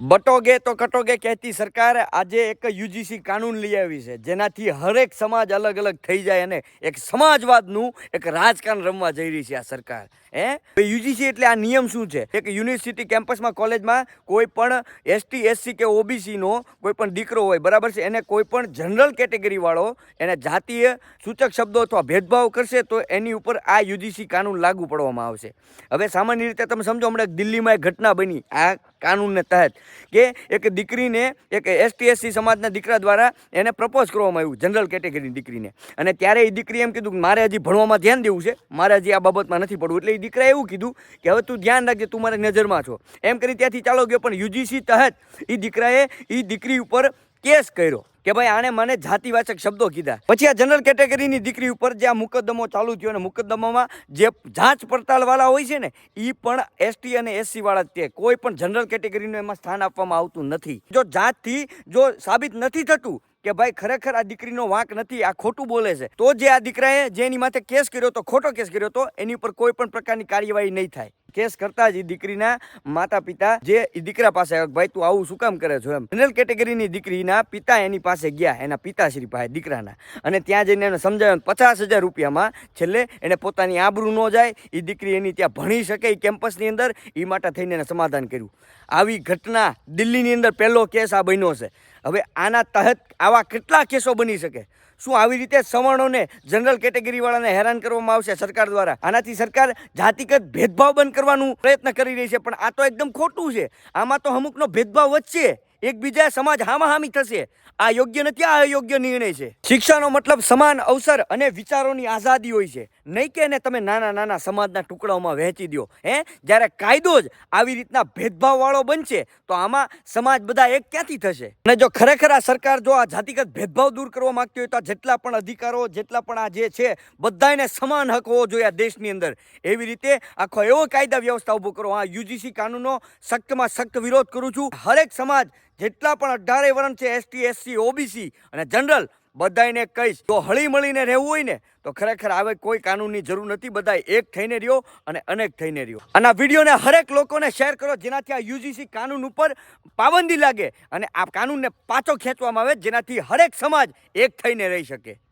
બટોગે તો કટોગે કહેતી સરકાર આજે એક યુજીસી કાનૂન લઈ આવી છે, જેનાથી હરેક સમાજ અલગ અલગ થઈ જાય અને એક સમાજવાદનું એક રાજકારણ રમવા જઈ રહી છે આ સરકાર. યુજીસી એટલે આ નિયમ શું છે? એક યુનિવર્સિટી કેમ્પસમાં કોલેજમાં કોઈ પણ એસટી એસસી કે ઓબીસીનો કોઈ પણ દીકરો હોય, બરાબર છે, એને કોઈ પણ જનરલ કેટેગરી વાળો એને જાતીય સૂચક શબ્દો અથવા ભેદભાવ કરશે તો એની ઉપર આ યુજીસી કાનૂન લાગુ પડવામાં આવશે. હવે સામાન્ય રીતે તમે સમજો, હમણાં દિલ્હીમાં એક ઘટના બની આ કાનૂનને તહેત કે એક દીકરીને એક એસટી એસસી સમાજના દીકરા દ્વારા એને પ્રપોઝ કરવામાં આવ્યું, જનરલ કેટેગરીની દીકરીને. અને ત્યારે એ દીકરી એમ કીધું કે મારે હજી ભણવામાં ધ્યાન દેવું છે, મારે હજી આ બાબતમાં નથી પડવું. એટલે એ દીકરાએ એવું કીધું કે હવે તું ધ્યાન રાખજે, તું મારી નજરમાં છો, એમ કરી ત્યાંથી ચાલો ગયો. પણ યુજીસી તહેત એ દીકરાએ એ દીકરી ઉપર કેસ કર્યો કે ભાઈ આણે મને જાતિવાચક શબ્દો કીધા. પછી આ જનરલ કેટેગરીની દીકરી ઉપર જે આ મુકદ્દમો ચાલુ થયો, અને મુકદ્દમામાં જે જાંચ પડતાલ વાળા હોય છે ને, એ પણ એસટી અને એસસી વાળા જ તે, કોઈ પણ જનરલ કેટેગરીનું એમાં સ્થાન આપવામાં આવતું નથી. જો જાતથી જો સાબિત નથી થતું કે ભાઈ ખરેખર આ દીકરીનો વાંક નથી, આ ખોટું બોલે છે, તો જે આ દીકરાએ જે એની માથે કેસ કર્યો તો, ખોટો કેસ કર્યો તો, એની ઉપર કોઈ પણ પ્રકારની કાર્યવાહી નહીં થાય. કેસ કરતા જ એ દીકરીના માતા પિતા જે એ દીકરા પાસે આવ્યા, ભાઈ તું આવું શું કામ કરે છો એમ. જનરલ કેટેગરીની દીકરીના પિતા એની પાસે ગયા, એના પિતાશ્રી પાસે દીકરાના, અને ત્યાં જઈને એને સમજાવ્યું 50,000 રૂપિયામાં છેલ્લે એને પોતાની આબરૂ ન જાય, એ દીકરી એની ત્યાં ભણી શકે એ કેમ્પસની અંદર, એ માટે થઈને એને સમાધાન કર્યું. આવી ઘટના દિલ્હીની અંદર પહેલો કેસ આ બન્યો છે. હવે આના તહત આવા કેટલા કેસો બની શકે? શું આવી રીતે સવર્ણોને, જનરલ કેટેગરી વાળાને હેરાન કરવામાં આવશે સરકાર દ્વારા? આનાથી સરકાર જાતિગત ભેદભાવ બંધ કરવાનું પ્રયત્ન કરી રહી છે, પણ આ તો એકદમ ખોટું છે. આમાં તો અમુકનો ભેદભાવ વધશે, એકબીજા સમાજ હામાહામી થશે. આ યોગ્ય નથી, આ અયોગ્ય નિર્ણય છે. શિક્ષાનો મતલબ સમાન અવસર અને વિચારોની આઝાદી હોય છે, નહીં કે એને તમે નાના નાના સમાજના ટુકડાઓમાં વહેંચી દો. જ્યારે કાયદો જ આવી રીતના ભેદભાવ વાળો બનશે તો આમાં સમાજ બધા એક ક્યાંથી થશે? અને જો ખરેખર આ સરકાર જો આ જાતિગત ભેદભાવ દૂર કરવા માંગતી હોય તો જેટલા પણ અધિકારો, જેટલા પણ આ જે છે, બધાને સમાન હક હોવો જોઈએ આ દેશની અંદર. એવી રીતે આખો એવો કાયદા વ્યવસ્થા ઊભો કરો. આ યુજીસી કાનૂનનો સખ્તમાં સખ્ત વિરોધ કરું છું. હરેક સમાજ જેટલા પણ 18 વર્ણ છે, એસટી એસસી ઓબીસી અને જનરલ, બધાને કહીશ, જો હળી મળીને રહેવું હોય ને તો ખરેખર આવે કોઈ કાનૂનની જરૂર નથી. બધા એક થઈને રહ્યો અને અનેક થઈને રહ્યો. અને આ વિડીયોને હરેક લોકોને શેર કરો, જેનાથી આ યુજીસી કાનૂન ઉપર પાબંદી લાગે અને આ કાનૂનને પાછો ખેંચવામાં આવે, જેનાથી હરેક સમાજ એક થઈને રહી શકે.